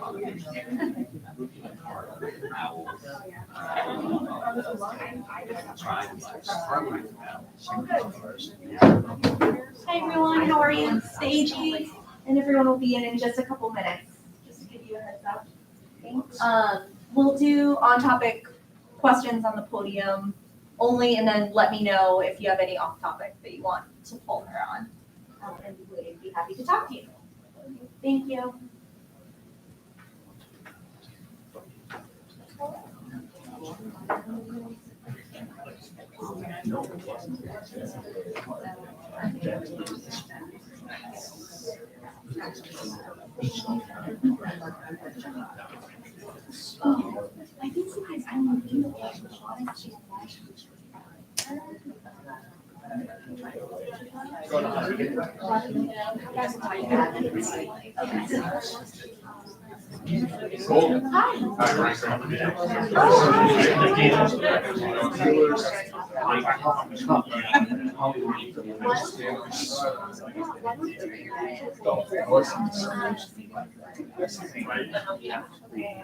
Hi everyone, how are you? It's the AG, and everyone will be in just a couple minutes, just to give you a heads up. Thanks. We'll do on-topic questions on the podium only, and then let me know if you have any off-topic that you want to poll her on, and we'd be happy to talk to you. Thank you. Oh, I think sometimes I'm looking at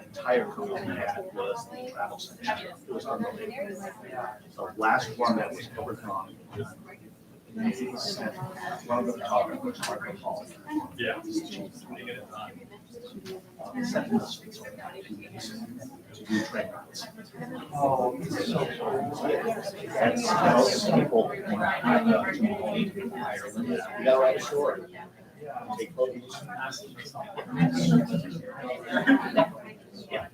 entire company was the travel section. It was unbelievable. The last one that was overcome. One of the topic was Margaret Hall. Yeah. To do train rides. Oh, so that's people in Ireland. You got right short. Take photos. Yeah.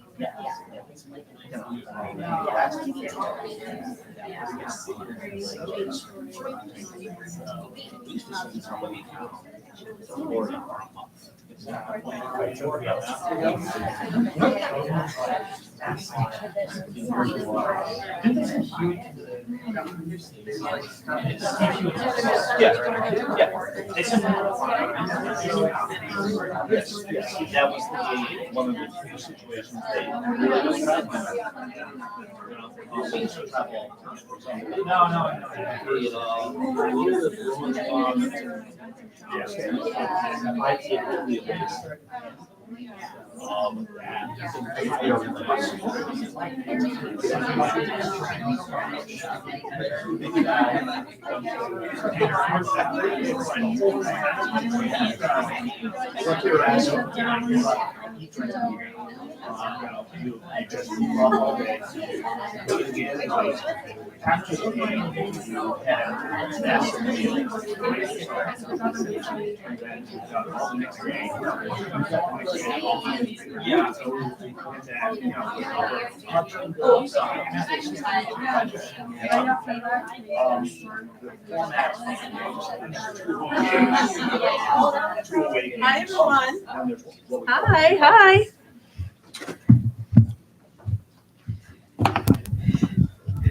That was one of the few situations they really don't Hi, everyone. Hi.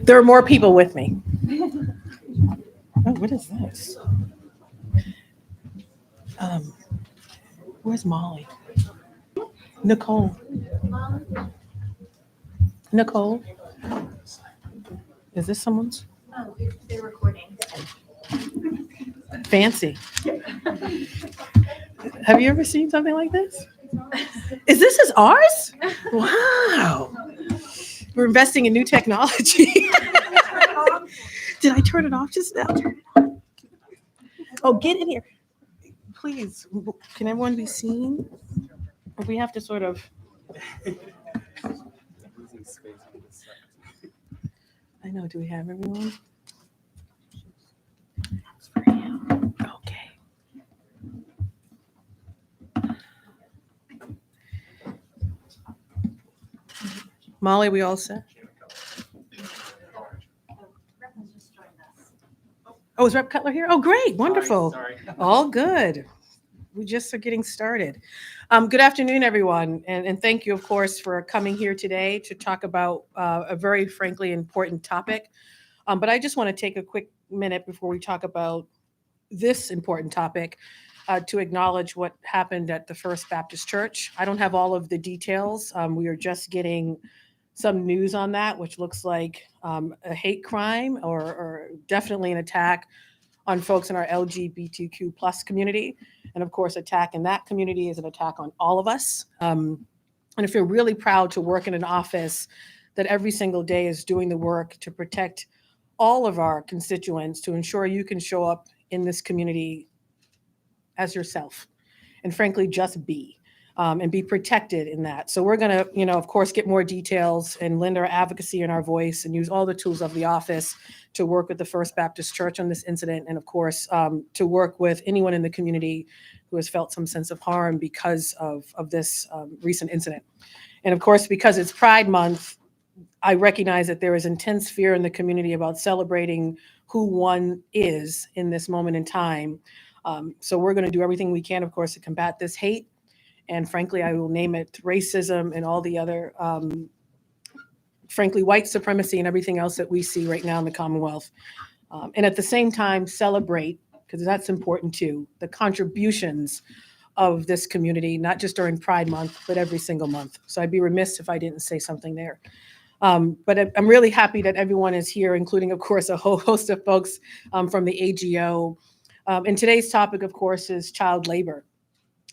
There are more people with me. Oh, what is this? Where's Molly? Nicole. Is this someone's? Oh, they're recording. Fancy. Have you ever seen something like this? Is this ours? Wow. We're investing in new technology. Did I turn it off just now? Oh, get in here. Please, can everyone be seen? Or we have to sort of. I know, do we have everyone? Okay. Molly, we all set? Oh, is Rep Cutler here? Oh, great, wonderful. Sorry. All good. We just are getting started. Good afternoon, everyone, and thank you, of course, for coming here today to talk about a very, frankly, important topic. But I just want to take a quick minute before we talk about this important topic to acknowledge what happened at the First Baptist Church. I don't have all of the details. We are just getting some news on that, which looks like a hate crime or definitely an attack on folks in our LGBTQ plus community. And of course, attack in that community is an attack on all of us. And I feel really proud to work in an office that every single day is doing the work to protect all of our constituents, to ensure you can show up in this community as yourself, and frankly, just be. And be protected in that. So we're going to, of course, get more details and lend our advocacy and our voice and use all the tools of the office to work with the First Baptist Church on this incident. And of course, to work with anyone in the community who has felt some sense of harm because of this recent incident. And of course, because it's Pride Month, I recognize that there is intense fear in the community about celebrating who one is in this moment in time. So we're going to do everything we can, of course, to combat this hate. And frankly, I will name it racism and all the other, frankly, white supremacy and everything else that we see right now in the Commonwealth. And at the same time, celebrate, because that's important too, the contributions of this community, not just during Pride Month, but every single month. So I'd be remiss if I didn't say something there. But I'm really happy that everyone is here, including, of course, a whole host of folks from the AGO. And today's topic, of course, is child labor.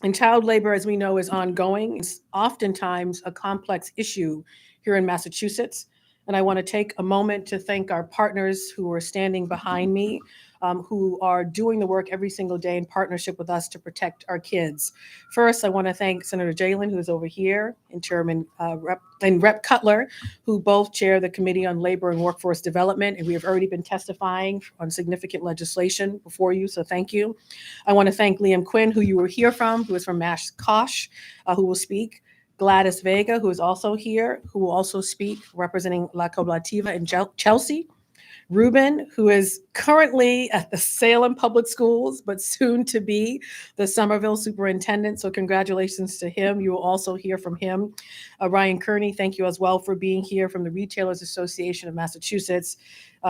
And child labor, as we know, is ongoing. It's oftentimes a complex issue here in Massachusetts. And I want to take a moment to thank our partners who are standing behind me, who are doing the work every single day in partnership with us to protect our kids. First, I want to thank Senator Jalen, who is over here, and Chairman Rep Cutler, who both chair the Committee on Labor and Workforce Development. And we have already been testifying on significant legislation before you, so thank you. I want to thank Liam Quinn, who you will hear from, who is from MASH-COSH, who will speak. Gladys Vega, who is also here, who will also speak, representing La Coblativa in Chelsea. Ruben, who is currently at the Salem Public Schools, but soon to be the Somerville Superintendent. So congratulations to him. You will also hear from him. Ryan Kearney, thank you as well for being here from the Retailers Association of Massachusetts.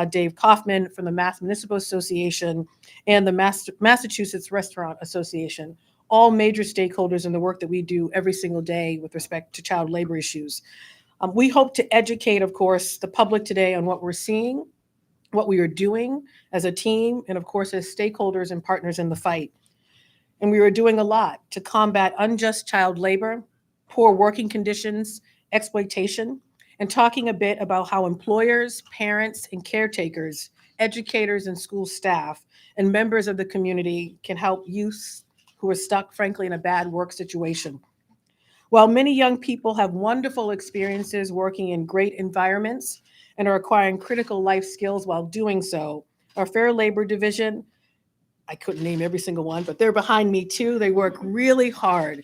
Dave Kaufman from the Mass Municipal Association and the Massachusetts Restaurant Association. All major stakeholders in the work that we do every single day with respect to child labor issues. We hope to educate, of course, the public today on what we're seeing, what we are doing as a team, and of course, as stakeholders and partners in the fight. And we are doing a lot to combat unjust child labor, poor working conditions, exploitation, and talking a bit about how employers, parents, and caretakers, educators and school staff, and members of the community can help youth who are stuck, frankly, in a bad work situation. While many young people have wonderful experiences working in great environments and are acquiring critical life skills while doing so, our Fair Labor Division, I couldn't name every single one, but they're behind me too. They work really hard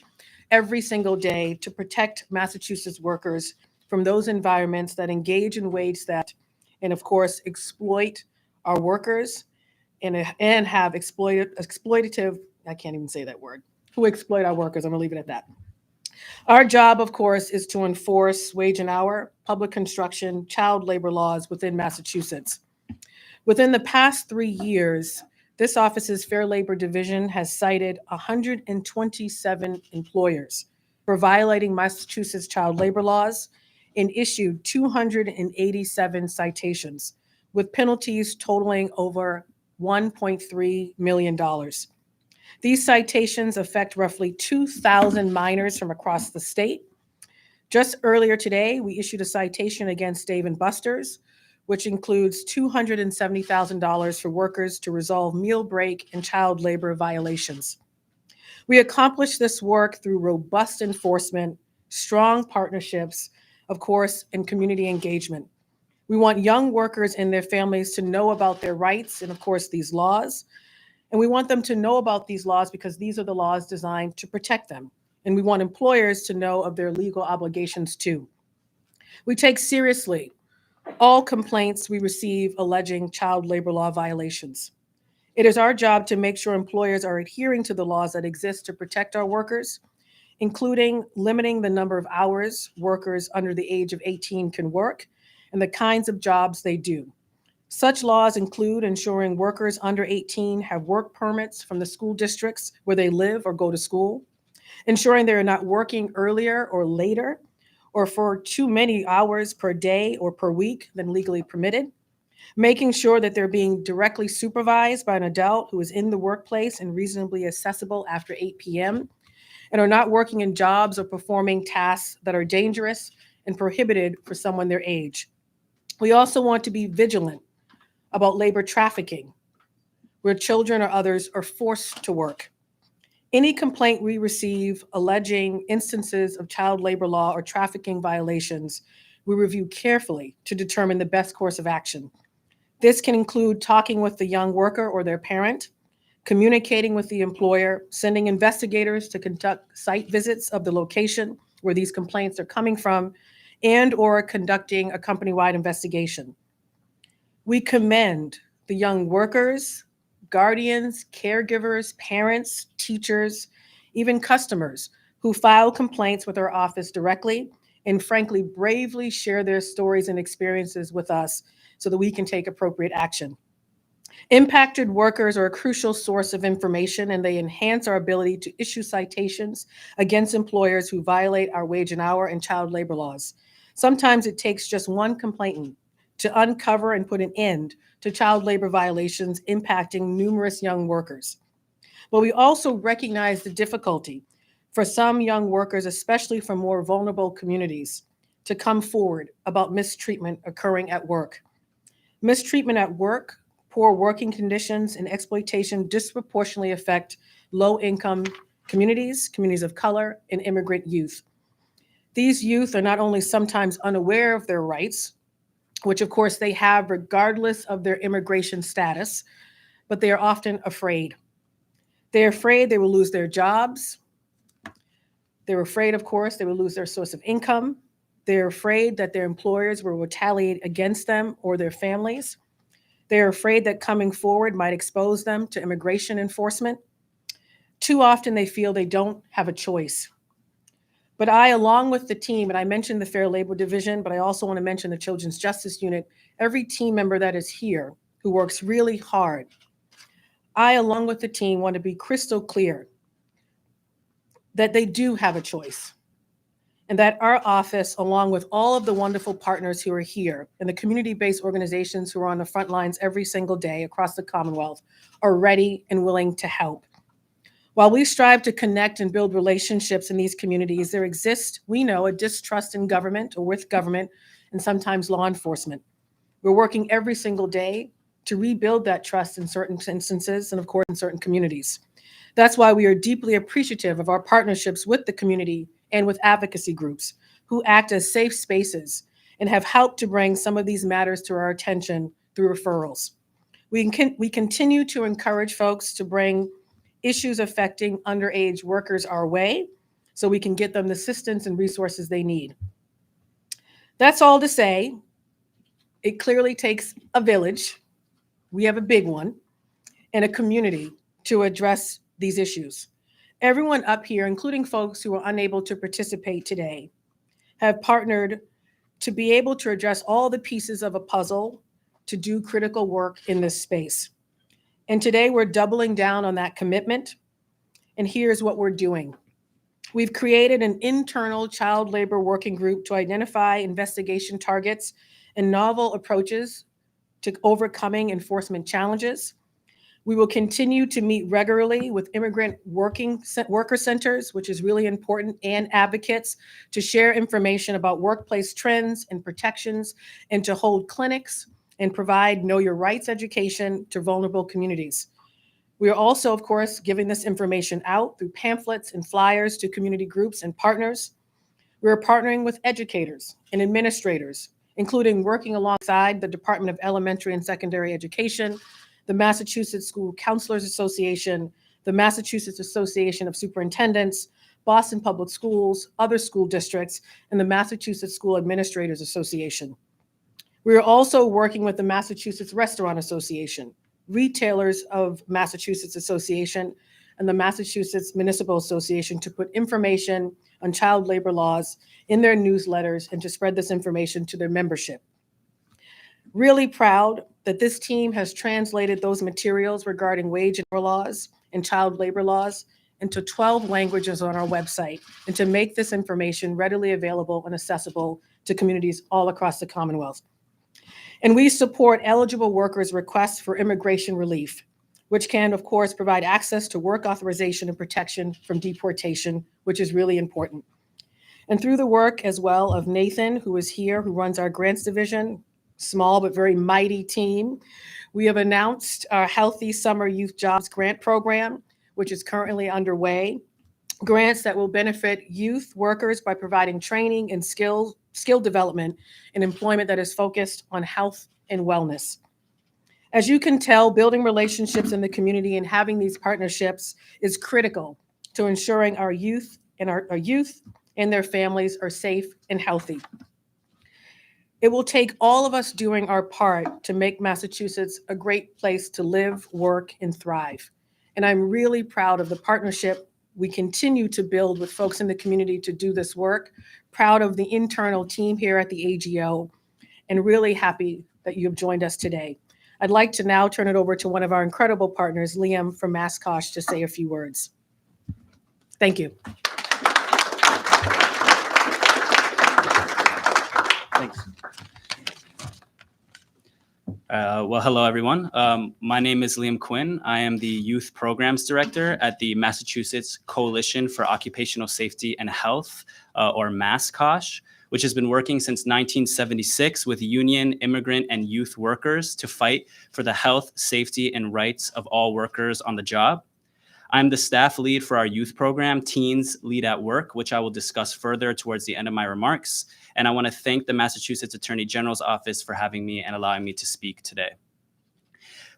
every single day to protect Massachusetts workers from those environments that engage in wage theft and, of course, exploit our workers and have exploitative, I can't even say that word, who exploit our workers. I'm gonna leave it at that. Our job, of course, is to enforce wage and hour, public construction, child labor laws within Massachusetts. Within the past 3 years, this office's Fair Labor Division has cited 127 employers for violating Massachusetts child labor laws and issued 287 citations, with penalties totaling over $1.3 million. These citations affect roughly 2,000 minors from across the state. Just earlier today, we issued a citation against Dave & Buster's, which includes $270,000 for workers to resolve meal break and child labor violations. We accomplished this work through robust enforcement, strong partnerships, of course, and community engagement. We want young workers and their families to know about their rights and, of course, these laws. And we want them to know about these laws because these are the laws designed to protect them. And we want employers to know of their legal obligations too. We take seriously all complaints we receive alleging child labor law violations. It is our job to make sure employers are adhering to the laws that exist to protect our workers, including limiting the number of hours workers under the age of 18 can work and the kinds of jobs they do. Such laws include ensuring workers under 18 have work permits from the school districts where they live or go to school, ensuring they are not working earlier or later, or for too many hours per day or per week than legally permitted, making sure that they're being directly supervised by an adult who is in the workplace and reasonably accessible after 8 p.m., and are not working in jobs or performing tasks that are dangerous and prohibited for someone their age. We also want to be vigilant about labor trafficking, where children or others are forced to work. Any complaint we receive alleging instances of child labor law or trafficking violations, we review carefully to determine the best course of action. This can include talking with the young worker or their parent, communicating with the employer, sending investigators to conduct site visits of the location where these complaints are coming from, and or conducting a company-wide investigation. We commend the young workers, guardians, caregivers, parents, teachers, even customers who file complaints with our office directly and frankly bravely share their stories and experiences with us so that we can take appropriate action. Impacted workers are a crucial source of information, and they enhance our ability to issue citations against employers who violate our wage and hour and child labor laws. Sometimes it takes just one complainant to uncover and put an end to child labor violations impacting numerous young workers. But we also recognize the difficulty for some young workers, especially from more vulnerable communities, to come forward about mistreatment occurring at work. Mistreatment at work, poor working conditions, and exploitation disproportionately affect low-income communities, communities of color, and immigrant youth. These youth are not only sometimes unaware of their rights, which of course they have regardless of their immigration status, but they are often afraid. They're afraid they will lose their jobs. They're afraid, of course, they will lose their source of income. They're afraid that their employers will retaliate against them or their families. They're afraid that coming forward might expose them to immigration enforcement. Too often they feel they don't have a choice. But I, along with the team, and I mentioned the Fair Labor Division, but I also want to mention the Children's Justice Unit, every team member that is here who works really hard. I, along with the team, want to be crystal clear that they do have a choice, and that our office, along with all of the wonderful partners who are here and the community-based organizations who are on the front lines every single day across the Commonwealth, are ready and willing to help. While we strive to connect and build relationships in these communities, there exists, we know, a distrust in government or with government and sometimes law enforcement. We're working every single day to rebuild that trust in certain instances and, of course, in certain communities. That's why we are deeply appreciative of our partnerships with the community and with advocacy groups who act as safe spaces and have helped to bring some of these matters to our attention through referrals. We continue to encourage folks to bring issues affecting underage workers our way so we can get them the assistance and resources they need. That's all to say, it clearly takes a village, we have a big one, and a community to address these issues. Everyone up here, including folks who are unable to participate today, have partnered to be able to address all the pieces of a puzzle to do critical work in this space. And today we're doubling down on that commitment. And here's what we're doing. We've created an internal child labor working group to identify investigation targets and novel approaches to overcoming enforcement challenges. We will continue to meet regularly with immigrant worker centers, which is really important, and advocates to share information about workplace trends and protections, and to hold clinics and provide know your rights education to vulnerable communities. We are also, of course, giving this information out through pamphlets and flyers to community groups and partners. We are partnering with educators and administrators, including working alongside the Department of Elementary and Secondary Education, the Massachusetts School Counselors Association, the Massachusetts Association of Superintendents, Boston Public Schools, other school districts, and the Massachusetts School Administrators Association. We are also working with the Massachusetts Restaurant Association, Retailers of Massachusetts Association, and the Massachusetts Municipal Association to put information on child labor laws in their newsletters and to spread this information to their membership. Really proud that this team has translated those materials regarding wage and hour laws and child labor laws into 12 languages on our website, and to make this information readily available and accessible to communities all across the Commonwealth. And we support eligible workers' requests for immigration relief, which can, of course, provide access to work authorization and protection from deportation, which is really important. And through the work as well of Nathan, who is here, who runs our grants division, small but very mighty team, we have announced our Healthy Summer Youth Jobs Grant Program, which is currently underway. Grants that will benefit youth workers by providing training and skill development and employment that is focused on health and wellness. As you can tell, building relationships in the community and having these partnerships is critical to ensuring our youth and their families are safe and healthy. It will take all of us doing our part to make Massachusetts a great place to live, work, and thrive. And I'm really proud of the partnership we continue to build with folks in the community to do this work, proud of the internal team here at the AGO, and really happy that you have joined us today. I'd like to now turn it over to one of our incredible partners, Liam from MassCosh, to say a few words. Thank you. Thanks. Well, hello, everyone. My name is Liam Quinn. I am the Youth Programs Director at the Massachusetts Coalition for Occupational Safety and Health, or MassCosh, which has been working since 1976 with union, immigrant, and youth workers to fight for the health, safety, and rights of all workers on the job. I'm the staff lead for our youth program, Teens Lead at Work, which I will discuss further towards the end of my remarks. And I want to thank the Massachusetts Attorney General's office for having me and allowing me to speak today.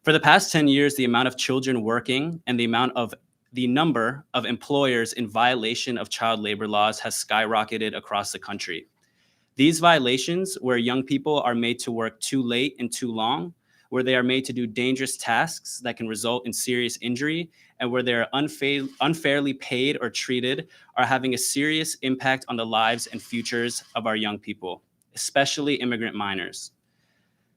For the past 10 years, the amount of children working and the number of employers in violation of child labor laws has skyrocketed across the country. These violations, where young people are made to work too late and too long, where they are made to do dangerous tasks that can result in serious injury, and where they're unfairly paid or treated, are having a serious impact on the lives and futures of our young people, especially immigrant minors.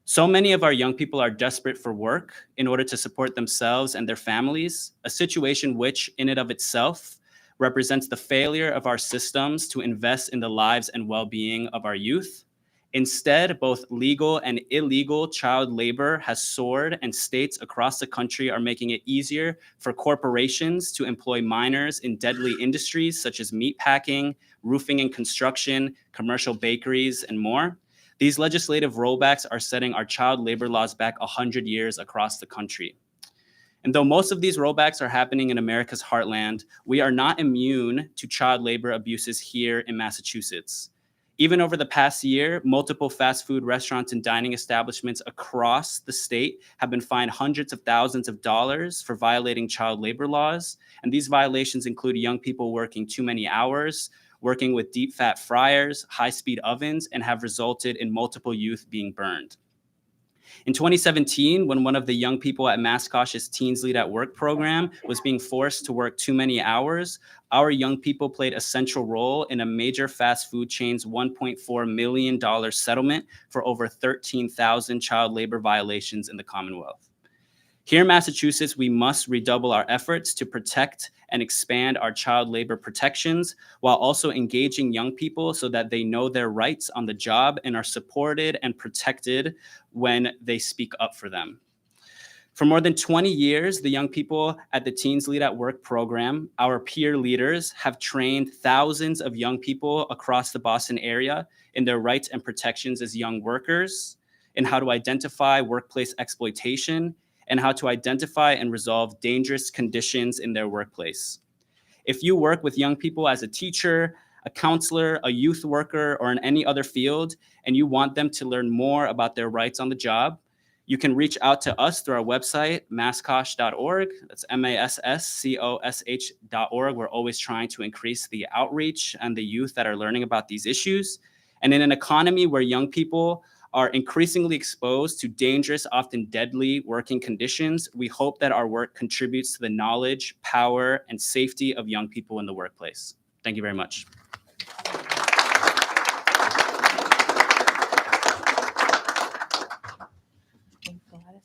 So many of our young people are desperate for work in order to support themselves and their families, a situation which, in and of itself, represents the failure of our systems to invest in the lives and well-being of our youth. Instead, both legal and illegal child labor has soared, and states across the country are making it easier for corporations to employ minors in deadly industries such as meatpacking, roofing and construction, commercial bakeries, and more. These legislative rollbacks are setting our child labor laws back 100 years across the country. And though most of these rollbacks are happening in America's heartland, we are not immune to child labor abuses here in Massachusetts. Even over the past year, multiple fast food restaurants and dining establishments across the state have been fined hundreds of thousands of dollars for violating child labor laws. And these violations include young people working too many hours, working with deep fat fryers, high-speed ovens, and have resulted in multiple youth being burned. In 2017, when one of the young people at MassCosh's Teens Lead at Work program was being forced to work too many hours, our young people played a central role in a major fast food chain's $1.4 million settlement for over 13,000 child labor violations in the Commonwealth. Here in Massachusetts, we must redouble our efforts to protect and expand our child labor protections while also engaging young people so that they know their rights on the job and are supported and protected when they speak up for them. For more than 20 years, the young people at the Teens Lead at Work program, our peer leaders, have trained thousands of young people across the Boston area in their rights and protections as young workers, in how to identify workplace exploitation, and how to identify and resolve dangerous conditions in their workplace. If you work with young people as a teacher, a counselor, a youth worker, or in any other field, and you want them to learn more about their rights on the job, you can reach out to us through our website, masscosh.org. That's MASSCOSH.org. We're always trying to increase the outreach and the youth that are learning about these issues. And in an economy where young people are increasingly exposed to dangerous, often deadly working conditions, we hope that our work contributes to the knowledge, power, and safety of young people in the workplace. Thank you very much.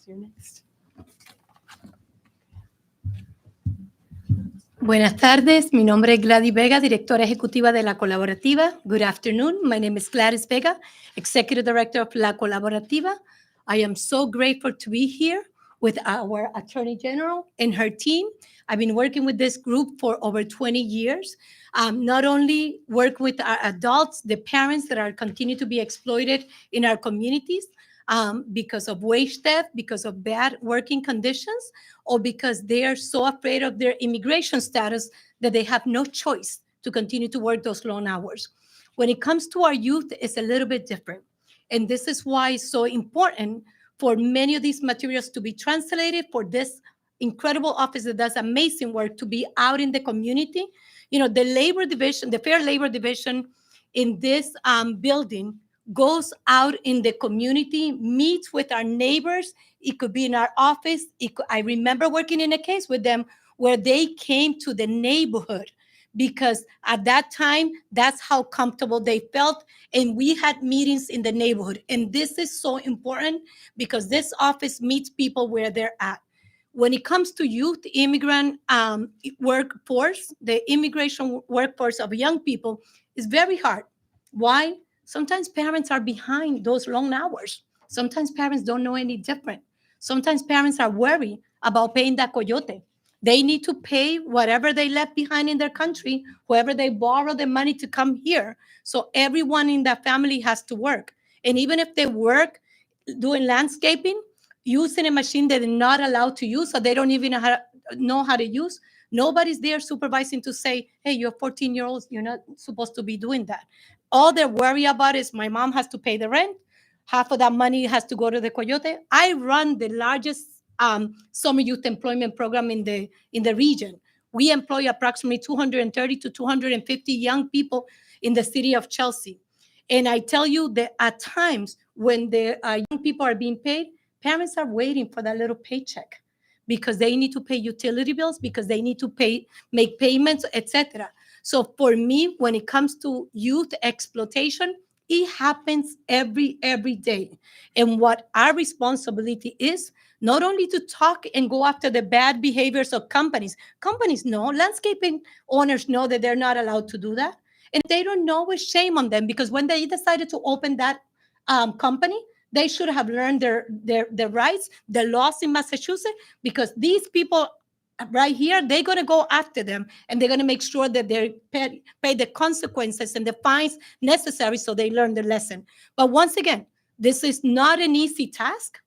You're next. Buenas tardes, mi nombre es Gladys Vega, directora ejecutiva de La Colaborativa. Good afternoon, my name is Gladys Vega, Executive Director of La Colaborativa. I am so grateful to be here with our Attorney General and her team. I've been working with this group for over 20 years. Not only work with our adults, the parents that are continue to be exploited in our communities because of wage theft, because of bad working conditions, or because they are so afraid of their immigration status that they have no choice to continue to work those long hours. When it comes to our youth, it's a little bit different. And this is why it's so important for many of these materials to be translated, for this incredible office that does amazing work to be out in the community. You know, the labor division, the Fair Labor Division in this building goes out in the community, meets with our neighbors. It could be in our office. I remember working in a case with them where they came to the neighborhood because at that time, that's how comfortable they felt. And we had meetings in the neighborhood. And this is so important because this office meets people where they're at. When it comes to youth immigrant workforce, the immigration workforce of young people is very hard. Why? Sometimes parents are behind those long hours. Sometimes parents don't know any different. Sometimes parents are worried about paying that coyote. They need to pay whatever they left behind in their country, whoever they borrow the money to come here. So everyone in that family has to work. And even if they work doing landscaping, using a machine that they're not allowed to use, so they don't even know how to use, nobody's there supervising to say, hey, you're 14-year-olds, you're not supposed to be doing that. All they're worried about is my mom has to pay the rent. Half of that money has to go to the coyote. I run the largest summer youth employment program in the region. We employ approximately 230 to 250 young people in the city of Chelsea. And I tell you that at times when the young people are being paid, parents are waiting for that little paycheck because they need to pay utility bills, because they need to make payments, etc. So for me, when it comes to youth exploitation, it happens every day. And what our responsibility is, not only to talk and go after the bad behaviors of companies. Companies know, landscaping owners know that they're not allowed to do that. And they don't know, it's shame on them, because when they decided to open that company, they should have learned their rights, the laws in Massachusetts, because these people right here, they're going to go after them and they're going to make sure that they pay the consequences and the fines necessary so they learn the lesson. But once again, this is not an easy task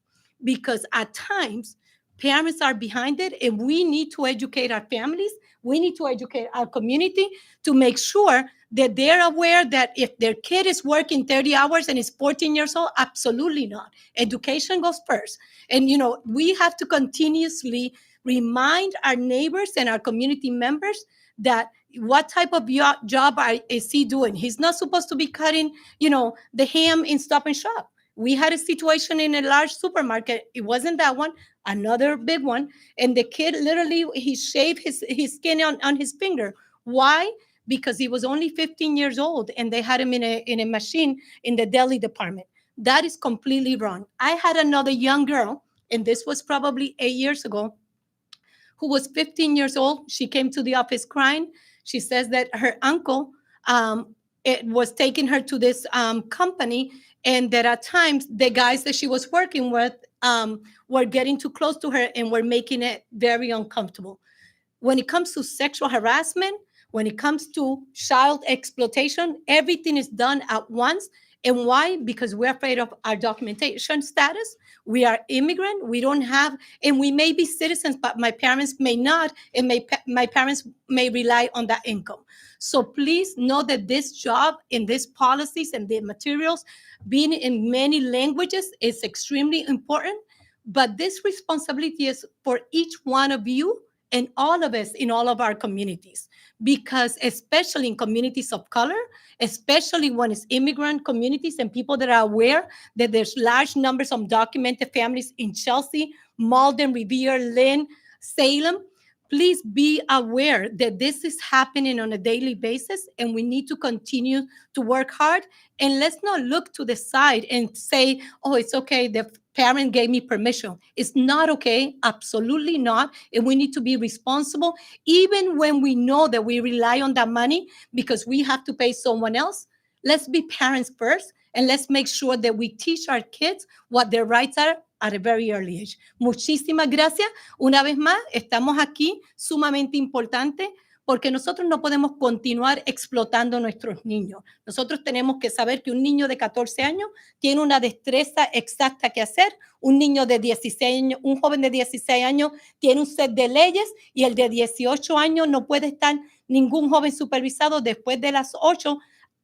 because at times parents are behind it, and we need to educate our families. We need to educate our community to make sure that they're aware that if their kid is working 30 hours and is 14 years old, absolutely not. Education goes first. And, you know, we have to continuously remind our neighbors and our community members that what type of job is he doing? He's not supposed to be cutting, you know, the ham in Stop and Shop. We had a situation in a large supermarket. It wasn't that one, another big one. And the kid literally, he shaved his skin on his finger. Why? Because he was only 15 years old and they had him in a machine in the deli department. That is completely wrong. I had another young girl, and this was probably 8 years ago, who was 15 years old. She came to the office crying. She says that her uncle it was taking her to this company, and that at times the guys that she was working with were getting too close to her and were making it very uncomfortable. When it comes to sexual harassment, when it comes to child exploitation, everything is done at once. And why? Because we're afraid of our documentation status. We are immigrant. We don't have, and we may be citizens, but my parents may not, and my parents may rely on that income. So please know that this job and these policies and the materials being in many languages is extremely important. But this responsibility is for each one of you and all of us in all of our communities, because especially in communities of color, especially when it's immigrant communities and people that are aware that there's large numbers of documented families in Chelsea, Malden, Revere, Lynn, Salem, please be aware that this is happening on a daily basis, and we need to continue to work hard. And let's not look to the side and say, oh, it's okay, the parent gave me permission. It's not okay, absolutely not. And we need to be responsible, even when we know that we rely on that money because we have to pay someone else. Let's be parents first, and let's make sure that we teach our kids what their rights are at a very early age. Muchísimas gracias. Una vez más, estamos aquí, sumamente importante, porque nosotros no podemos continuar explotando a nuestros niños. Nosotros tenemos que saber que un niño de 14 años tiene una destreza exacta que hacer, un niño de 16 años, un joven de 16 años tiene un set de leyes y el de 18 años no puede estar ningún joven supervisado después de las 8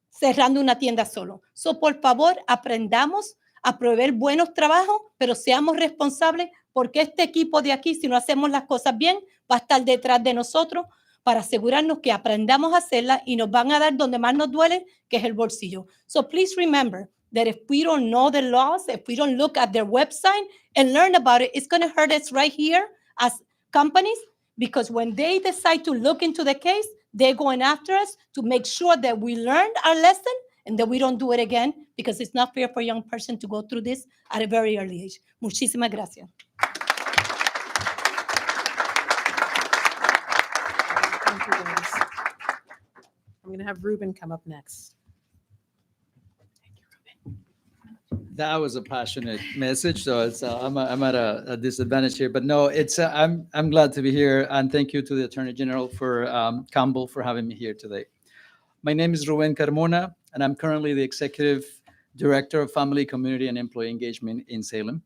cerrando una tienda solo. So, por favor, aprendamos a proveer buenos trabajos, pero seamos responsables porque este equipo de aquí, si no hacemos las cosas bien, va a estar detrás de nosotros para asegurarnos que aprendamos a hacerlas y nos van a dar donde más nos duele, que es el bolsillo. So please remember that if we don't know the laws, if we don't look at their website and learn about it, it's going to hurt us right here as companies, because when they decide to look into the case, they're going after us to make sure that we learned our lesson and that we don't do it again, because it's not fair for a young person to go through this at a very early age. Muchísimas gracias. Thank you, guys. I'm going to have Ruben come up next. Thank you, Ruben. That was a passionate message, so it's I'm at a disadvantage here, but no, it's I'm glad to be here, and thank you to the Attorney General for Campbell for having me here today. My name is Ruben Carmona, and I'm currently the Executive Director of Family, Community, and Employee Engagement in Salem.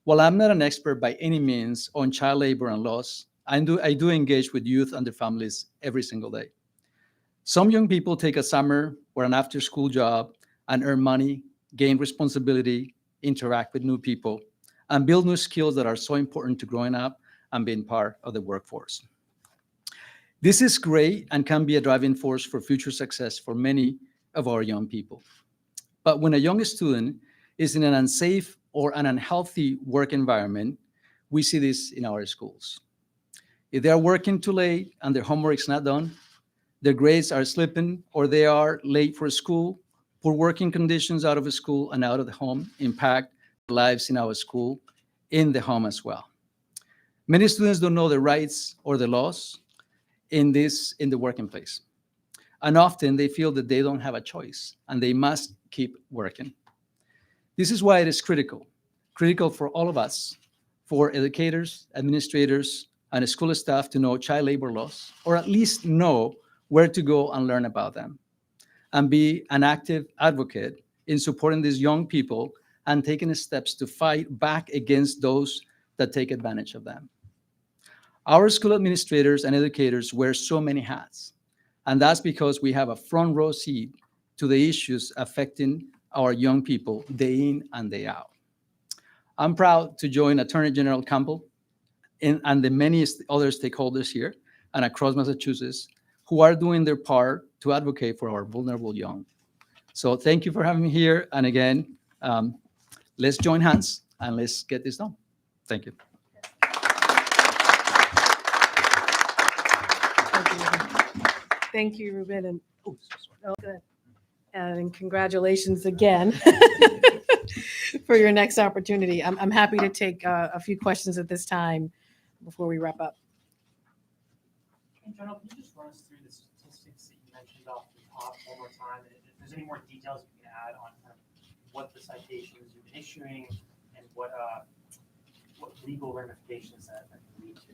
While I'm not an expert by any means on child labor and laws, I do engage with youth and their families every single day. Some young people take a summer or an after-school job and earn money, gain responsibility, interact with new people, and build new skills that are so important to growing up and being part of the workforce. This is great and can be a driving force for future success for many of our young people. But when a young student is in an unsafe or an unhealthy work environment, we see this in our schools. If they are working too late and their homework is not done, their grades are slipping, or they are late for school, poor working conditions out of school and out of the home impact lives in our school, in the home as well. Many students don't know the rights or the laws in the working place. And often they feel that they don't have a choice and they must keep working. This is why it is critical for all of us, for educators, administrators, and school staff to know child labor laws, or at least know where to go and learn about them, and be an active advocate in supporting these young people and taking steps to fight back against those that take advantage of them. Our school administrators and educators wear so many hats, and that's because we have a front row seat to the issues affecting our young people day in and day out. I'm proud to join Attorney General Campbell and the many other stakeholders here and across Massachusetts who are doing their part to advocate for our vulnerable young. So thank you for having me here. And again, let's join hands and let's get this done. Thank you. Thank you, Ruben. And good. And congratulations again for your next opportunity. I'm happy to take a few questions at this time before we wrap up. General, can you just run us through the statistics that you mentioned off the top one more time? And if there's any more details you can add on kind of what the citations you've been issuing and what legal ramifications that lead to.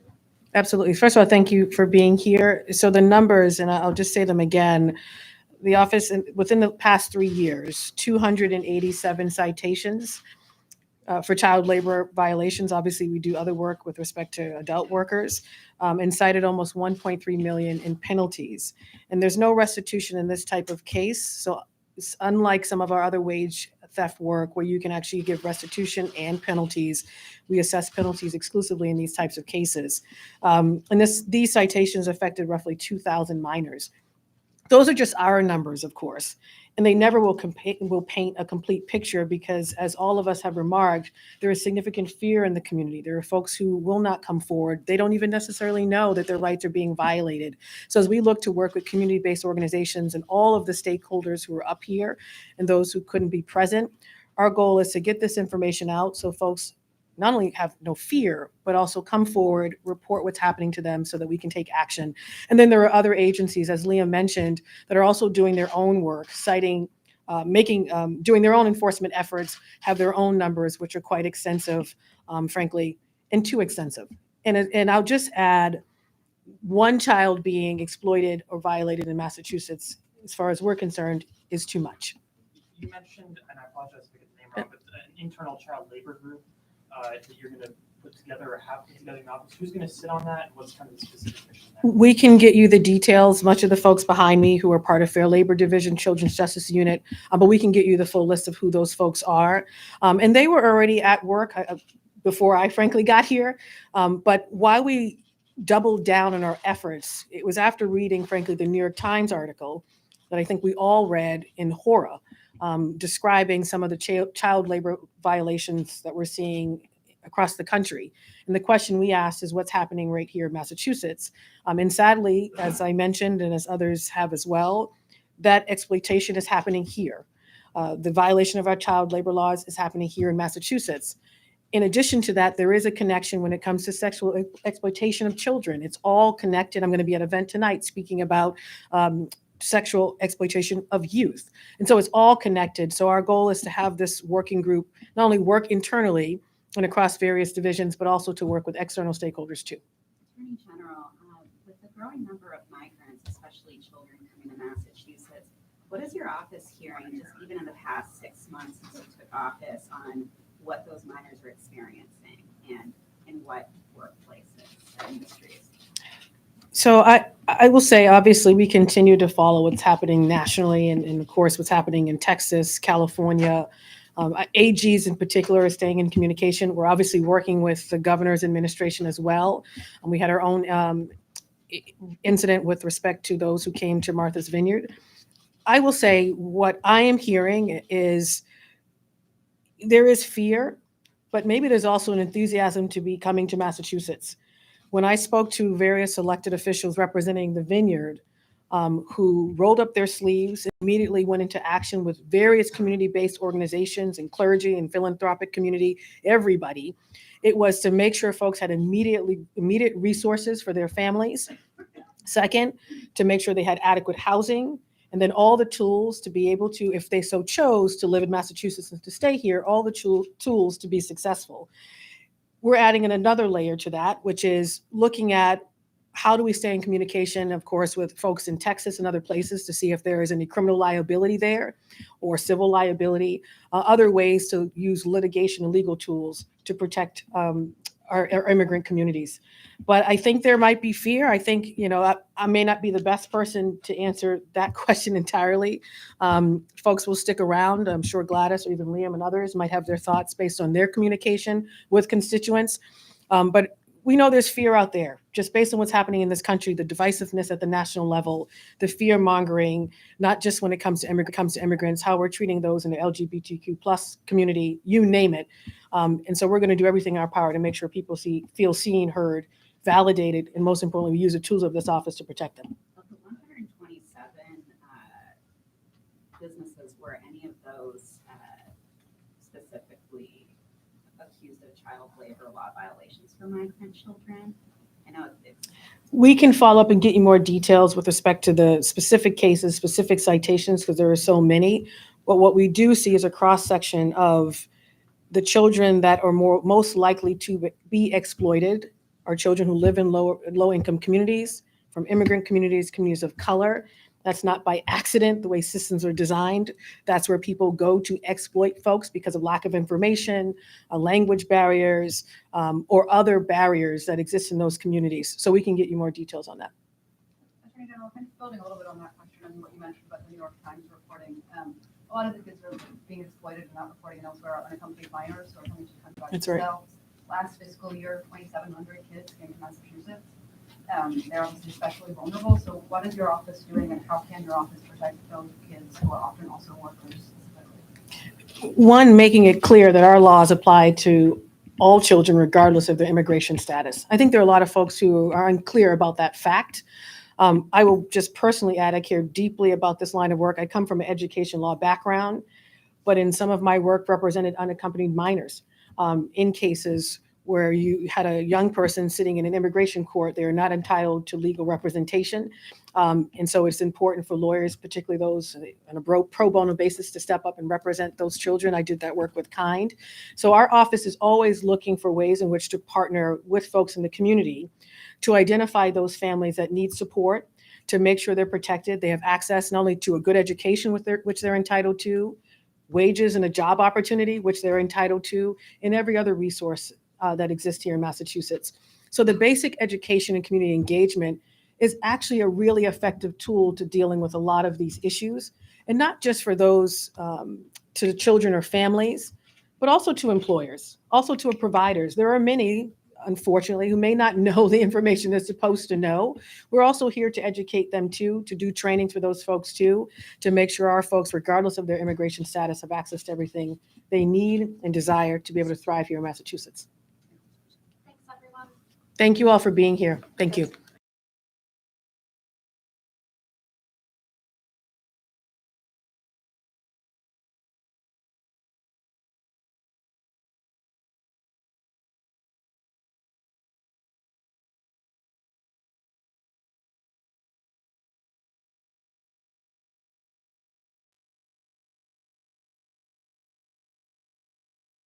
Absolutely. First of all, thank you for being here. So the numbers, and I'll just say them again, the office within the past 3 years, 287 citations for child labor violations. Obviously, we do other work with respect to adult workers, and cited almost 1.3 million in penalties. And there's no restitution in this type of case. So it's unlike some of our other wage theft work where you can actually give restitution and penalties, we assess penalties exclusively in these types of cases. And these citations affected roughly 2,000 minors. Those are just our numbers, of course, and they never will paint a complete picture because, as all of us have remarked, there is significant fear in the community. There are folks who will not come forward. They don't even necessarily know that their rights are being violated. So as we look to work with community-based organizations and all of the stakeholders who are up here and those who couldn't be present, our goal is to get this information out so folks not only have no fear, but also come forward, report what's happening to them so that we can take action. And then there are other agencies, as Liam mentioned, that are also doing their own work, citing doing their own enforcement efforts, have their own numbers, which are quite extensive, frankly, and too extensive. And I'll just add, one child being exploited or violated in Massachusetts, as far as we're concerned, is too much. You mentioned, and I apologize if I get the name wrong, but an internal child labor group that you're going to put together or have put together in the office. Who's going to sit on that, and what's kind of the specific mission there? We can get you the details. Much of the folks behind me who are part of Fair Labor Division, Children's Justice Unit, but we can get you the full list of who those folks are. And they were already at work before I frankly got here. But why we doubled down on our efforts, it was after reading, frankly, the New York Times article that I think we all read in horror, describing some of the child labor violations that we're seeing across the country. And the question we asked is what's happening right here in Massachusetts. And sadly, as I mentioned, and as others have as well, that exploitation is happening here. The violation of our child labor laws is happening here in Massachusetts. In addition to that, there is a connection when it comes to sexual exploitation of children. It's all connected. I'm going to be at an event tonight speaking about sexual exploitation of youth. And so it's all connected. So our goal is to have this working group not only work internally and across various divisions, but also to work with external stakeholders too. Attorney General, with the growing number of migrants, especially children coming to Massachusetts, what is your office hearing, just even in the past 6 months since you took office, on what those minors are experiencing and in what workplaces and industries? So I will say, obviously, we continue to follow what's happening nationally and of course, what's happening in Texas, California. AGs in particular are staying in communication. We're obviously working with the governor's administration as well. And we had our own incident with respect to those who came to Martha's Vineyard. I will say what I am hearing is there is fear, but maybe there's also an enthusiasm to be coming to Massachusetts. When I spoke to various elected officials representing the Vineyard, who rolled up their sleeves, immediately went into action with various community-based organizations and clergy and philanthropic community, everybody, it was to make sure folks had immediate resources for their families. Second, to make sure they had adequate housing, and then all the tools to be able to, if they so chose, to live in Massachusetts and to stay here, all the tools to be successful. We're adding in another layer to that, which is looking at how do we stay in communication, of course, with folks in Texas and other places to see if there is any criminal liability there or civil liability, other ways to use litigation and legal tools to protect our immigrant communities. But I think there might be fear. I think, I may not be the best person to answer that question entirely. Folks will stick around. I'm sure Gladys or even Liam and others might have their thoughts based on their communication with constituents. But we know there's fear out there, just based on what's happening in this country, the divisiveness at the national level, the fear mongering, not just when it comes to immigrants, how we're treating those in the LGBTQ plus community, you name it. And so we're going to do everything in our power to make sure people feel seen, heard, validated, and most importantly, we use the tools of this office to protect them. Of the 127 businesses, were any of those specifically accused of child labor law violations for migrant children? I know it's... We can follow up and get you more details with respect to the specific cases, specific citations, because there are so many. But what we do see is a cross-section of the children that are most likely to be exploited are children who live in low-income communities, from immigrant communities, communities of color. That's not by accident, the way systems are designed. That's where people go to exploit folks because of lack of information, language barriers, or other barriers that exist in those communities. So we can get you more details on that. Attorney General, kind of building a little bit on that question and what you mentioned about the New York Times reporting. A lot of the kids are being exploited and not reporting elsewhere are unaccompanied minors or coming to the country by That's right. themselves. Last fiscal year, 2,700 kids came to Massachusetts. They're obviously especially vulnerable. So what is your office doing and how can your office protect those kids who are often also workers specifically? One, making it clear that our laws apply to all children regardless of their immigration status. I think there are a lot of folks who are unclear about that fact. I will just personally add, I care deeply about this line of work. I come from an education law background, but in some of my work represented unaccompanied minors in cases where you had a young person sitting in an immigration court, they are not entitled to legal representation. And so it's important for lawyers, particularly those on a pro bono basis, to step up and represent those children. I did that work with Kind. So our office is always looking for ways in which to partner with folks in the community to identify those families that need support, to make sure they're protected. They have access not only to a good education which they're entitled to, wages and a job opportunity, which they're entitled to, and every other resource that exists here in Massachusetts. So the basic education and community engagement is actually a really effective tool to dealing with a lot of these issues, and not just for those to the children or families, but also to employers, also to providers. There are many, unfortunately, who may not know the information they're supposed to know. We're also here to educate them too, to do training for those folks too, to make sure our folks, regardless of their immigration status, have access to everything they need and desire to be able to thrive here in Massachusetts. Thanks, everyone. Thank you all for being here. Thank you.